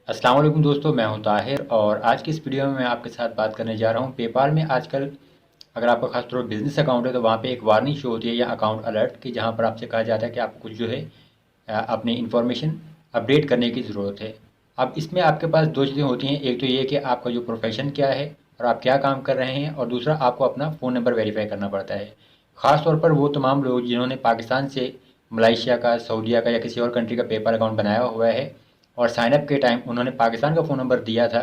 अस्सलाम वालेकुम दोस्तों, मैं हूं ताहिर और आज की इस वीडियो में मैं आपके साथ बात करने जा रहा हूं पेपाल में आजकल अगर आपका खास तौर पर बिजनेस अकाउंट है तो वहां पे एक वार्निंग शो होती है या अकाउंट अलर्ट की, जहां पर आपसे कहा जाता है कि आपको कुछ जो है अपनी इन्फॉर्मेशन अपडेट करने की ज़रूरत है। अब इसमें आपके पास दो चीज़ें होती हैं, एक तो ये कि आपका जो प्रोफेशन क्या है और आप क्या काम कर रहे हैं, और दूसरा आपको अपना फ़ोन नंबर वेरीफाई करना पड़ता है। ख़ास तौर पर वो तमाम लोग जिन्होंने पाकिस्तान से मलेशिया का, सऊदीया का या किसी और कंट्री का पेपाल अकाउंट बनाया हुआ है और साइन अप के टाइम उन्होंने पाकिस्तान का फ़ोन नंबर दिया था,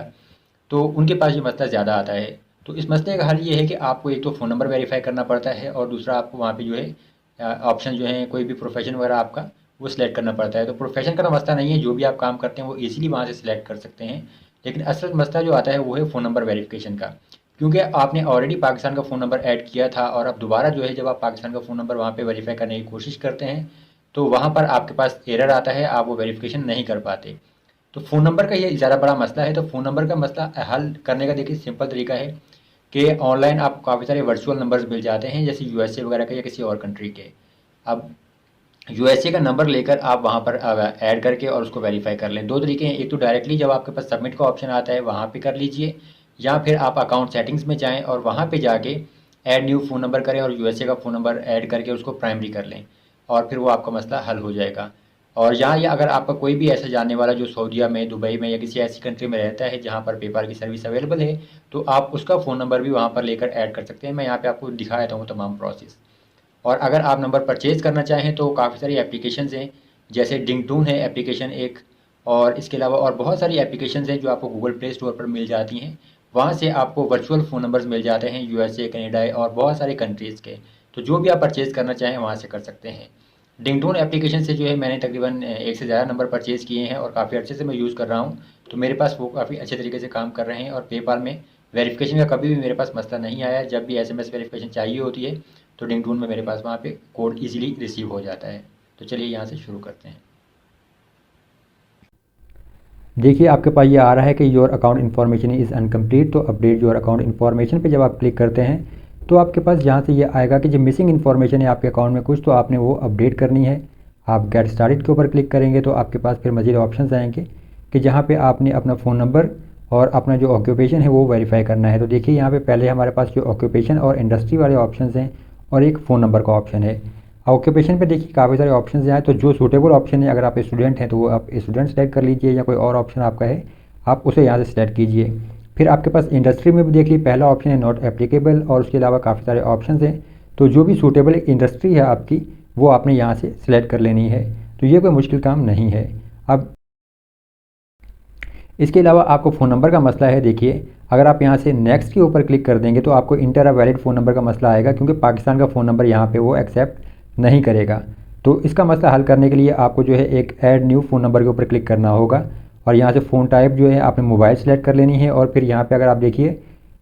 तो उनके पास ये मसला ज़्यादा आता है। तो इस मसले का हल ये है कि आपको एक तो फ़ोन नंबर वेरीफाई करना पड़ता है और दूसरा आपको वहाँ पे जो है ऑप्शन जो है कोई भी प्रोफेशन वगैरह आपका वो सिलेक्ट करना पड़ता है। तो प्रोफेशन का तो मसला नहीं है, जो भी आप काम करते हैं वो ईज़िली वहाँ से सिलेक्ट कर सकते हैं। लेकिन असल मसला जो आता है वो है फ़ोन नंबर वेरिफिकेशन का, क्योंकि आपने ऑलरेडी पाकिस्तान का फ़ोन नंबर ऐड किया था और अब दोबारा जो है जब आप पाकिस्तान का फ़ोन नंबर वहाँ पे वेरीफाई करने की कोशिश करते हैं तो वहाँ पर आपके पास एरर आता है, आप वो वेरिफिकेशन नहीं कर पाते। तो फ़ोन नंबर का ये ज़्यादा बड़ा मसला है। तो फ़ोन नंबर का मसला हल करने का देखिए सिंपल तरीका है कि ऑनलाइन आपको काफ़ी सारे वर्चुअल नंबर्स मिल जाते हैं, जैसे यूएसए वगैरह के या किसी और कंट्री के। अब यूएसए का नंबर लेकर आप वहाँ पर ऐड करके और उसको वेरीफाई कर लें। दो तरीके हैं, एक तो डायरेक्टली जब आपके पास सबमिट का ऑप्शन आता है वहाँ पे कर लीजिए, या फिर आप अकाउंट सेटिंग्स में जाएँ और वहाँ पे जाके ऐड न्यू फ़ोन नंबर करें और यूएसए का फ़ोन नंबर ऐड करके उसको प्राइमरी कर लें, और फिर वो आपका मसला हल हो जाएगा। और यहाँ या अगर आपका कोई भी ऐसा जानने वाला जो सऊदीया में, दुबई में या किसी ऐसी कंट्री में रहता है जहाँ पर पेपाल की सर्विस अवेलेबल है, तो आप उसका फ़ोन नंबर भी वहाँ पर लेकर ऐड कर सकते हैं। मैं यहाँ पे आपको दिखा देता हूँ तमाम प्रोसेस। और अगर आप नंबर परचेज़ करना चाहें तो काफ़ी सारी एप्लीकेशंस हैं, जैसे डिंगटून है एप्लीकेशन एक, और इसके अलावा और बहुत सारी एप्लीकेशंस हैं जो आपको गूगल प्ले स्टोर पर मिल जाती हैं। वहाँ से आपको वर्चुअल फ़ोन नंबर्स मिल जाते हैं यूएसए, कनाडा और बहुत सारे कंट्रीज़ के। तो जो भी आप परचेज़ करना चाहें वहाँ से कर सकते हैं। डिंगटोन एप्लीकेशन से जो है मैंने तकरीबन एक से ज़्यादा नंबर परचेज़ किए हैं और काफ़ी अच्छे से मैं यूज़ कर रहा हूँ। तो मेरे पास वो काफ़ी अच्छे तरीके से काम कर रहे हैं और पेपाल में वेरिफिकेशन का कभी भी मेरे पास मसला नहीं आया। जब भी एसएमएस वेरिफिकेशन चाहिए होती है तो डिंगटोन में मेरे पास वहाँ पे कोड ईजिली रिसीव हो जाता है। तो चलिए यहाँ से शुरू करते हैं। देखिए आपके पास ये आ रहा है कि your account information is incomplete. तो अपडेट योर अकाउंट इन्फॉर्मेशन पे जब आप क्लिक करते हैं तो आपके पास यहाँ से ये आएगा कि जो मिसिंग इन्फॉर्मेशन है आपके अकाउंट में कुछ, तो आपने वो अपडेट करनी है। आप गेट स्टार्टेड के ऊपर क्लिक करेंगे तो आपके पास फिर मज़ीद ऑप्शन आएंगे कि जहाँ पे आपने अपना फ़ोन नंबर और अपना जो ऑक्यूपेशन है वो वेरीफाई करना है। तो देखिए यहाँ पे पहले हमारे पास जो ऑक्यूपेशन और इंडस्ट्री वाले ऑप्शन हैं और एक फ़ोन नंबर का ऑप्शन है। ऑक्यूपेशन पे देखिए काफ़ी सारे ऑप्शन हैं, तो जो सूटेबल ऑप्शन है, अगर आप स्टूडेंट हैं तो वो आप स्टूडेंट सेलेक्ट कर लीजिए, या कोई और ऑप्शन आपका है आप उसे यहाँ से सिलेक्ट कीजिए। फिर आपके पास इंडस्ट्री में भी देखिए पहला ऑप्शन है नॉट एप्लीकेबल, और उसके अलावा काफ़ी सारे ऑप्शन हैं। तो जो भी सूटेबल इंडस्ट्री है आपकी वो आपने यहाँ से सिलेक्ट कर लेनी है। तो ये कोई मुश्किल काम नहीं है। अब इसके अलावा आपको फ़ोन नंबर का मसला है, देखिए अगर आप यहाँ से नेक्स्ट के ऊपर क्लिक कर देंगे तो आपको inter a valid phone number का मसला आएगा, क्योंकि पाकिस्तान का फ़ोन नंबर यहाँ पे वो एक्सेप्ट नहीं करेगा। तो इसका मसला हल करने के लिए आपको जो है एक ऐड न्यू फ़ोन नंबर के ऊपर क्लिक करना होगा, और यहाँ से फ़ोन टाइप जो है आपने मोबाइल सेलेक्ट कर लेनी है। और फिर यहाँ पर अगर आप देखिए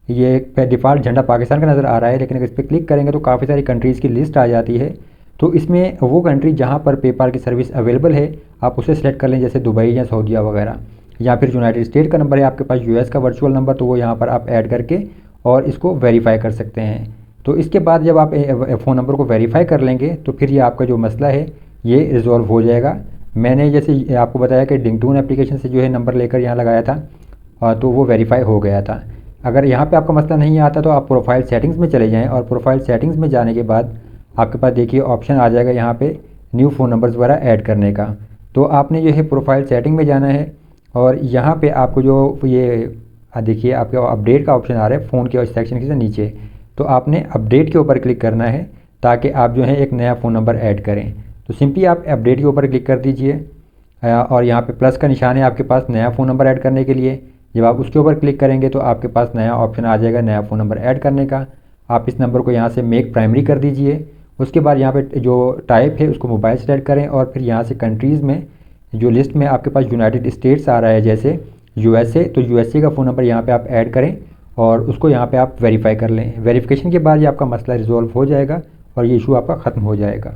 ये डिफ़ॉल्ट झंडा पाकिस्तान का नज़र आ रहा है, लेकिन अगर इस पर क्लिक करेंगे तो काफ़ी सारी कंट्रीज़ की लिस्ट आ जाती है। तो इसमें वो कंट्री जहाँ पर पेपाल की सर्विस अवेलेबल है आप उसे सेलेक्ट कर लें, जैसे दुबई या सऊदीया वगैरह। या फिर यूनाइटेड स्टेट का नंबर है आपके पास, यूएस का वर्चुअल नंबर, तो वो यहाँ पर आप ऐड करके और इसको वेरीफाई कर सकते हैं। तो इसके बाद जब आप फ़ोन नंबर को वेरीफाई कर लेंगे तो फिर ये आपका जो मसला है ये रिजॉल्व हो जाएगा। मैंने जैसे आपको बताया कि डिंगटून एप्लीकेशन से जो है नंबर लेकर यहाँ लगाया था, तो वो वेरीफाई हो गया था। अगर यहाँ पे आपका मसला नहीं आता तो आप प्रोफाइल सेटिंग्स में चले जाएँ, और प्रोफाइल सेटिंग्स में जाने के बाद आपके पास देखिए ऑप्शन आ जाएगा यहाँ पे न्यू फ़ोन नंबर्स वगैरह ऐड करने का। तो आपने जो है प्रोफाइल सेटिंग में जाना है, और यहाँ पे आपको जो ये देखिए आपके अपडेट का ऑप्शन आ रहा है फ़ोन के सेक्शन के नीचे, तो आपने अपडेट के ऊपर क्लिक करना है ताकि आप जो है एक नया फ़ोन नंबर ऐड करें। तो सिंपली आप अपडेट के ऊपर क्लिक कर दीजिए, और यहाँ पे प्लस का निशान है आपके पास नया फ़ोन नंबर ऐड करने के लिए। जब आप उसके ऊपर क्लिक करेंगे तो आपके पास नया ऑप्शन आ जाएगा नया फ़ोन नंबर ऐड करने का। आप इस नंबर को यहाँ से मेक प्राइमरी कर दीजिए। उसके बाद यहाँ पे जो टाइप है उसको मोबाइल सेलेक्ट करें, और फिर यहाँ से कंट्रीज़ में जो लिस्ट में आपके पास यूनाइटेड स्टेट्स आ रहा है जैसे यूएसए, तो यूएसए का फ़ोन नंबर यहाँ पे आप ऐड करें और उसको यहाँ पे आप वेरीफाई कर लें। वेरिफिकेशन के बाद ये आपका मसला रिजॉल्व हो जाएगा और ये इशू आपका ख़त्म हो जाएगा।